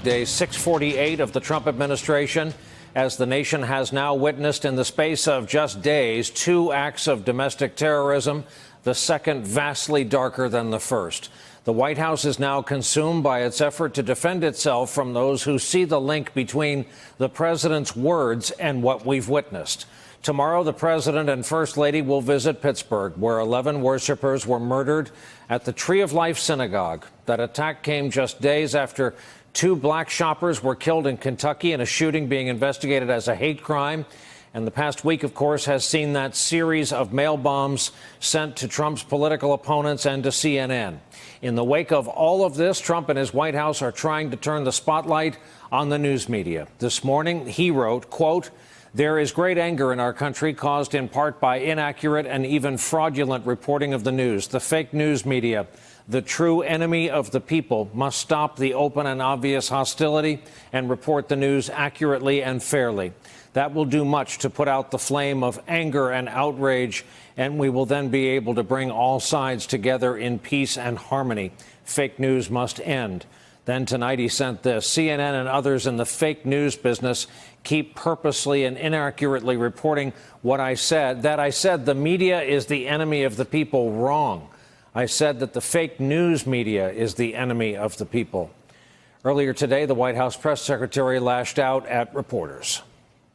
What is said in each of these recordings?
day 648 of the Trump administration, as the nation has now witnessed in the space of just days 2 acts of domestic terrorism, the second vastly darker than the first. The White House is now consumed by its effort to defend itself from those who see the link between the president's words and what we've witnessed. Tomorrow, the president and first lady will visit Pittsburgh, where 11 worshipers were murdered at the Tree of Life Synagogue. That attack came just days after 2 black shoppers were killed in Kentucky in a shooting being investigated as a hate crime. And the past week, of course, has seen that series of mail bombs sent to Trump's political opponents and to CNN. In the wake of all of this, Trump and his White House are trying to turn the spotlight on the news media. This morning, he wrote, quote, "There is great anger in our country, caused in part by inaccurate and even fraudulent reporting of the news. The fake news media, the true enemy of the people, must stop the open and obvious hostility and report the news accurately and fairly. That will do much to put out the flame of anger and outrage, and we will then be able to bring all sides together in peace and harmony. Fake news must end." Then tonight he sent this: CNN and others in the fake news business keep purposely and inaccurately reporting what I said, that I said the media is the enemy of the people. Wrong. I said that the fake news media is the enemy of the people. Earlier today, the White House press secretary lashed out at reporters.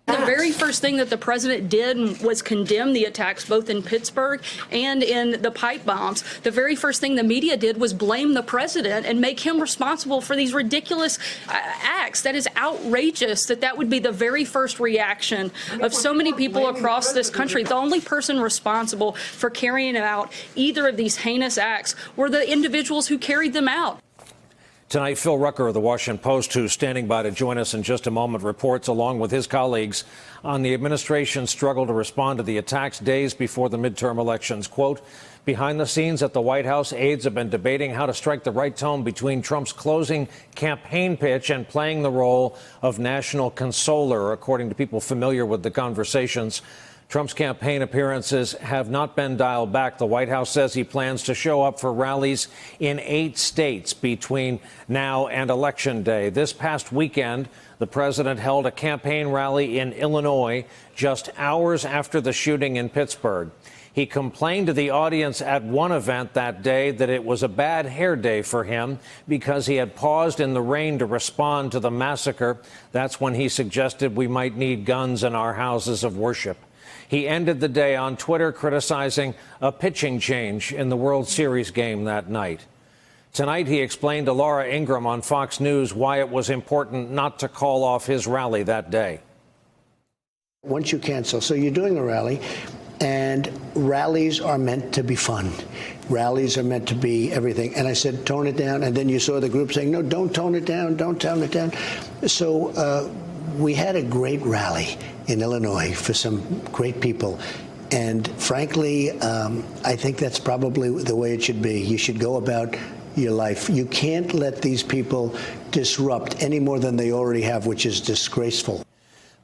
The very first thing that the president did was condemn the attacks both in Pittsburgh and in the pipe bombs. The very first thing the media did was blame the president and make him responsible for these ridiculous acts. That is outrageous that would be the very first reaction of so many people across this country. The only person responsible for carrying out either of these heinous acts were the individuals who carried them out. Tonight, Phil Rucker of The Washington Post, who's standing by to join us in just a moment, reports, along with his colleagues, on the administration's struggle to respond to the attacks days before the midterm elections. Quote, "Behind the scenes at the White House, aides have been debating how to strike the right tone between Trump's closing campaign pitch and playing the role of national consoler," according to people familiar with the conversations. Trump's campaign appearances have not been dialed back. The White House says he plans to show up for rallies in 8 states between now and Election Day. This past weekend, the president held a campaign rally in Illinois just hours after the shooting in Pittsburgh. He complained to the audience at one event that day that it was a bad hair day for him because he had paused in the rain to respond to the massacre. That's when he suggested we might need guns in our houses of worship. He ended the day on Twitter criticizing a pitching change in the World Series game that night. Tonight, he explained to Laura Ingraham on Fox News why it was important not to call off his rally that day. Once you cancel, so you're doing a rally, and rallies are meant to be fun. Rallies are meant to be everything. And I said, tone it down. And then you saw the group saying, no, don't tone it down, don't tone it down. So we had a great rally in Illinois for some great people. And frankly, I think that's probably the way it should be. You should go about your life. You can't let these people disrupt any more than they already have, which is disgraceful.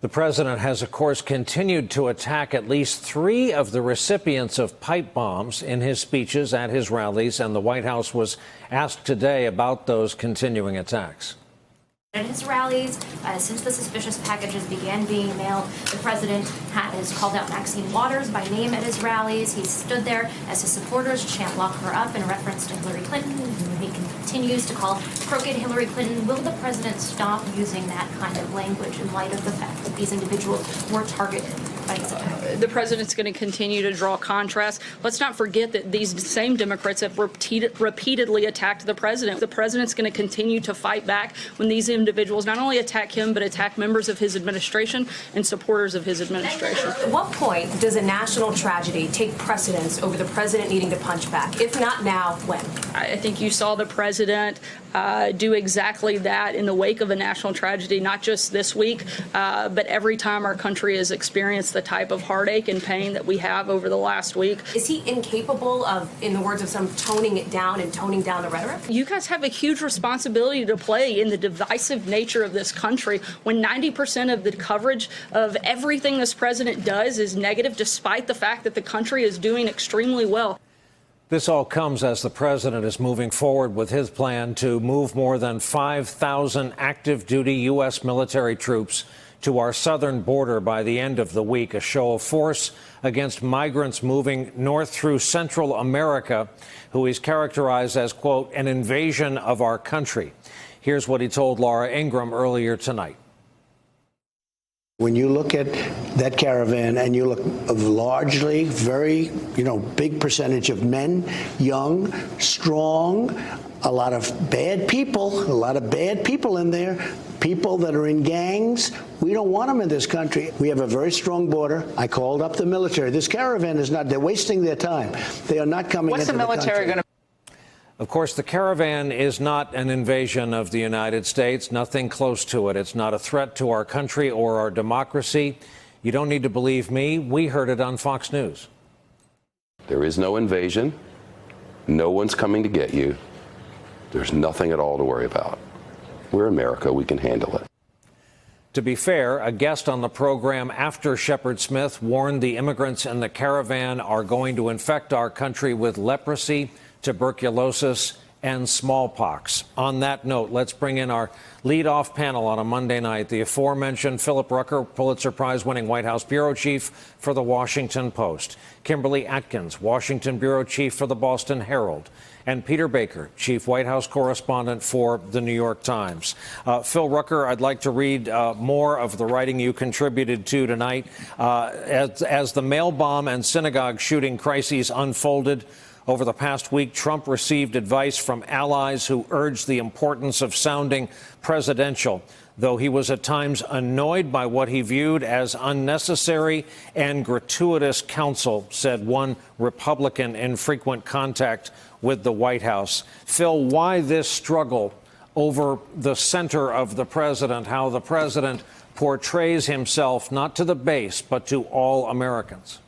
The president has, of course, continued to attack at least 3 of the recipients of pipe bombs in his speeches at his rallies, and the White House was asked today about those continuing attacks. At his rallies, since the suspicious packages began being mailed, the president has called out Maxine Waters by name at his rallies. He stood there as his supporters chant "Lock her up" in reference to Hillary Clinton, who he continues to call crooked Hillary Clinton. Will the president stop using that kind of language in light of the fact that these individuals were targeted by his attack? The president's going to continue to draw contrast. Let's not forget that these same Democrats have repeatedly attacked the president. The president's going to continue to fight back when these individuals not only attack him, but attack members of his administration and supporters of his administration. At what point does a national tragedy take precedence over the president needing to punch back? If not now, when? I think you saw the president do exactly that in the wake of a national tragedy, not just this week, but every time our country has experienced the type of heartache and pain that we have over the last week. Is he incapable of, in the words of some, toning it down and toning down the rhetoric? You guys have a huge responsibility to play in the divisive nature of this country when 90% of the coverage of everything this president does is negative, despite the fact that the country is doing extremely well. This all comes as the president is moving forward with his plan to move more than 5,000 active duty U.S. military troops to our southern border by the end of the week, a show of force against migrants moving north through Central America, who he's characterized as, quote, an invasion of our country. Here's what he told Laura Ingraham earlier tonight. When you look at that caravan and you look of largely very, big percentage of men, young, strong, a lot of bad people in there, people that are in gangs. We don't want them in this country. We have a very strong border. I called up the military. This caravan is not, they're wasting their time. They are not coming into the country. What's the military going to? Of course, the caravan is not an invasion of the United States, nothing close to it. It's not a threat to our country or our democracy. You don't need to believe me. We heard it on Fox News. There is no invasion. No one's coming to get you. There's nothing at all to worry about. We're America. We can handle it. To be fair, a guest on the program after Shepard Smith warned the immigrants in the caravan are going to infect our country with leprosy, tuberculosis, and smallpox. On that note, let's bring in our lead-off panel on a Monday night. The aforementioned Philip Rucker, Pulitzer Prize-winning White House bureau chief for The Washington Post, Kimberly Atkins, Washington bureau chief for The Boston Herald, and Peter Baker, chief White House correspondent for The New York Times. Phil Rucker, I'd like to read more of the writing you contributed to tonight. As the mail bomb and synagogue shooting crises unfolded over the past week, Trump received advice from allies who urged the importance of sounding presidential, though he was at times annoyed by what he viewed as unnecessary and gratuitous counsel, said one Republican in frequent contact with the White House. Phil, why this struggle over the center of the president, how the president portrays himself not to the base, but to all Americans?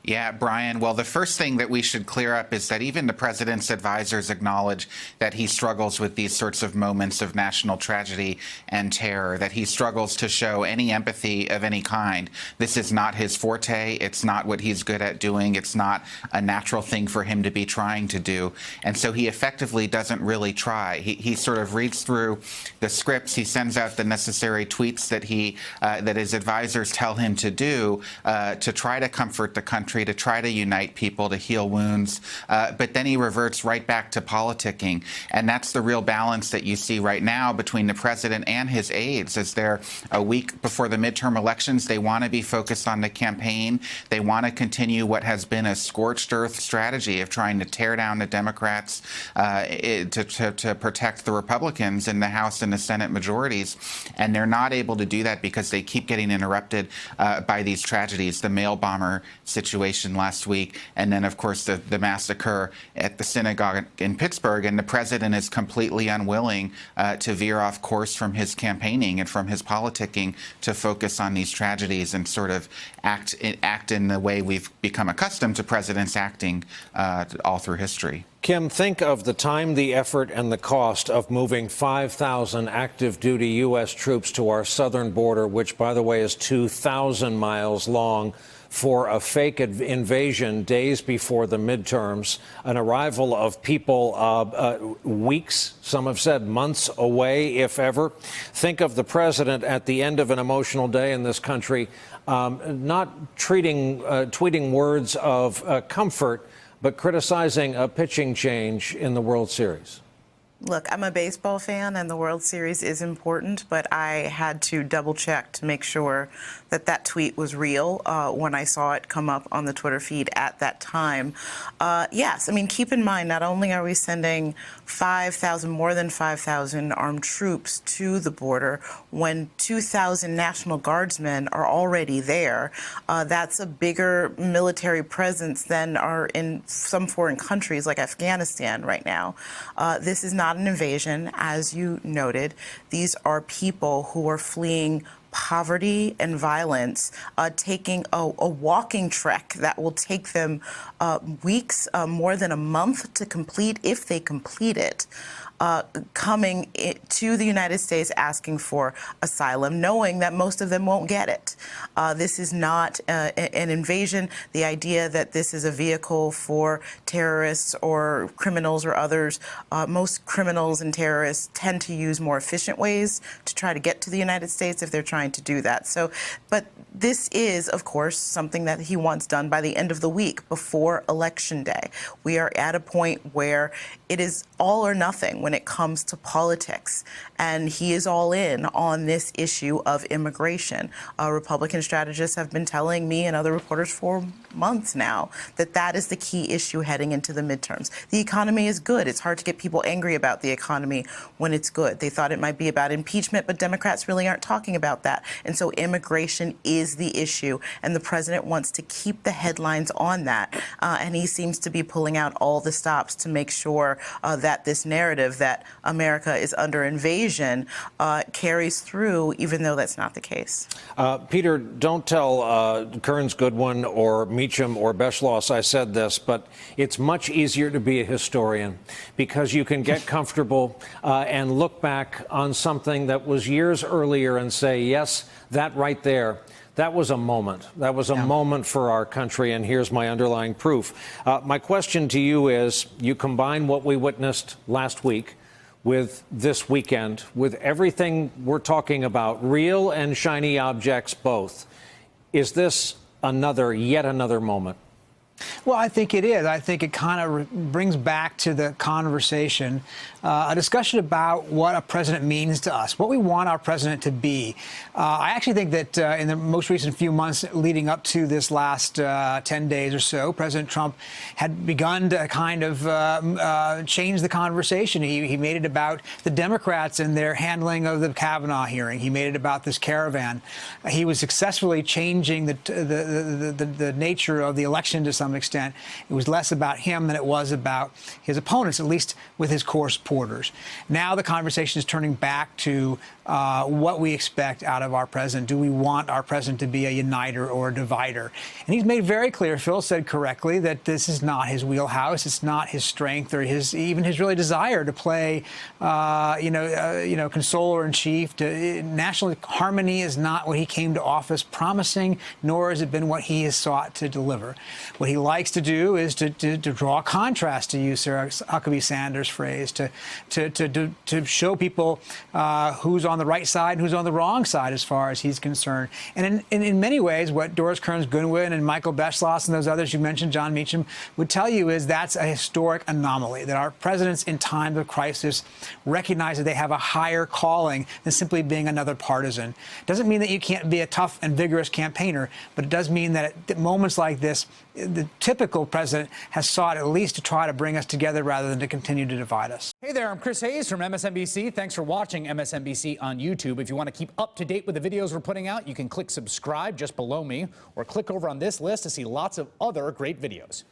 Yeah, Brian. Well, the first thing that we should clear up is that even the president's advisors acknowledge that he struggles with these sorts of moments of national tragedy and terror, that he struggles to show any empathy of any kind. This is not his forte. It's not what he's good at doing. It's not a natural thing for him to be trying to do. And so he effectively doesn't really try. He sort of reads through the scripts. He sends out the necessary tweets that that his advisors tell him to do to try to comfort the country, to try to unite people, to heal wounds, but then he reverts right back to politicking. And that's the real balance that you see right now between the president and his aides. As they're a week before the midterm elections, they want to be focused on the campaign. They want to continue what has been a scorched earth strategy of trying to tear down the Democrats to protect the Republicans in the House and the Senate majorities. And they're not able to do that because they keep getting interrupted by these tragedies, the mail bomber situation last week, and then, of course, the massacre at the synagogue in Pittsburgh. And the president is completely unwilling to veer off course from his campaigning and from his politicking to focus on these tragedies and sort of act in the way we've become accustomed to presidents acting all through history. Kim, think of the time, the effort, and the cost of moving 5,000 active duty U.S. troops to our southern border, which, by the way, is 2,000 miles long, for a fake invasion days before the midterms, an arrival of people weeks, some have said months away, if ever. Think of the president at the end of an emotional day in this country, not tweeting words of comfort, but criticizing a pitching change in the World Series. Look, I'm a baseball fan, and the World Series is important, but I had to double-check to make sure that that tweet was real when I saw it come up on the Twitter feed at that time. Yes, I mean, keep in mind, not only are we sending 5,000, more than 5,000 armed troops to the border, when 2,000 National Guardsmen are already there, that's a bigger military presence than are in some foreign countries like Afghanistan right now. This is not an invasion, as you noted. These are people who are fleeing poverty and violence, taking a walking trek that will take them weeks, more than a month to complete, if they complete it. coming to the United States asking for asylum, knowing that most of them won't get it. This is not an invasion. The idea that this is a vehicle for terrorists or criminals or others, most criminals and terrorists tend to use more efficient ways to try to get to the United States if they're trying to do that. So, but this is, of course, something that he wants done by the end of the week before Election Day. We are at a point where it is all or nothing when it comes to politics, and he is all in on this issue of immigration. Republican strategists have been telling me and other reporters for months now that that is the key issue heading into the midterms. The economy is good. It's hard to get people angry about the economy when it's good. They thought it might be about impeachment, but Democrats really aren't talking about that. And so immigration is the issue, and the president wants to keep the headlines on that. And he seems to be pulling out all the stops to make sure that this narrative that America is under invasion carries through, even though that's not the case. Peter, don't tell Kearns Goodwin or Meacham or Beschloss I said this, but it's much easier to be a historian because you can get comfortable and look back on something that was years earlier and say, yes, that right there, that was a moment. That was a moment for our country, and here's my underlying proof. My question to you is, you combine what we witnessed last week with this weekend, with everything we're talking about, real and shiny objects both. Is this yet another moment? Well, I think it is. I think it kind of brings back to the conversation a discussion about what a president means to us, what we want our president to be. I actually think that in the most recent few months leading up to this last 10 days or so, President Trump had begun to kind of change the conversation. He made it about the Democrats and their handling of the Kavanaugh hearing. He made it about this caravan. He was successfully changing the nature of the election to some extent. It was less about him than it was about his opponents, at least with his core supporters. Now the conversation is turning back to what we expect out of our president. Do we want our president to be a uniter or a divider? And he's made very clear, Phil said correctly, that this is not his wheelhouse. It's not his strength or even his really desire to play, consoler in chief. National harmony is not what he came to office promising, nor has it been what he has sought to deliver. What he likes to do is to draw contrast, to use Sarah Huckabee Sanders' phrase, to show people who's on the right side and who's on the wrong side as far as he's concerned. And in many ways, what Doris Kearns Goodwin and Michael Beschloss and those others you mentioned, John Meacham, would tell you is that's a historic anomaly, that our presidents in times of crisis recognize that they have a higher calling than simply being another partisan. Doesn't mean that you can't be a tough and vigorous campaigner, but it does mean that at moments like this, the typical president has sought at least to try to bring us together rather than to continue to divide us. Hey there, I'm Chris Hayes from MSNBC. Thanks for watching MSNBC on YouTube. If you want to keep up to date with the videos we're putting out, you can click subscribe just below me or click over on this list to see lots of other great videos.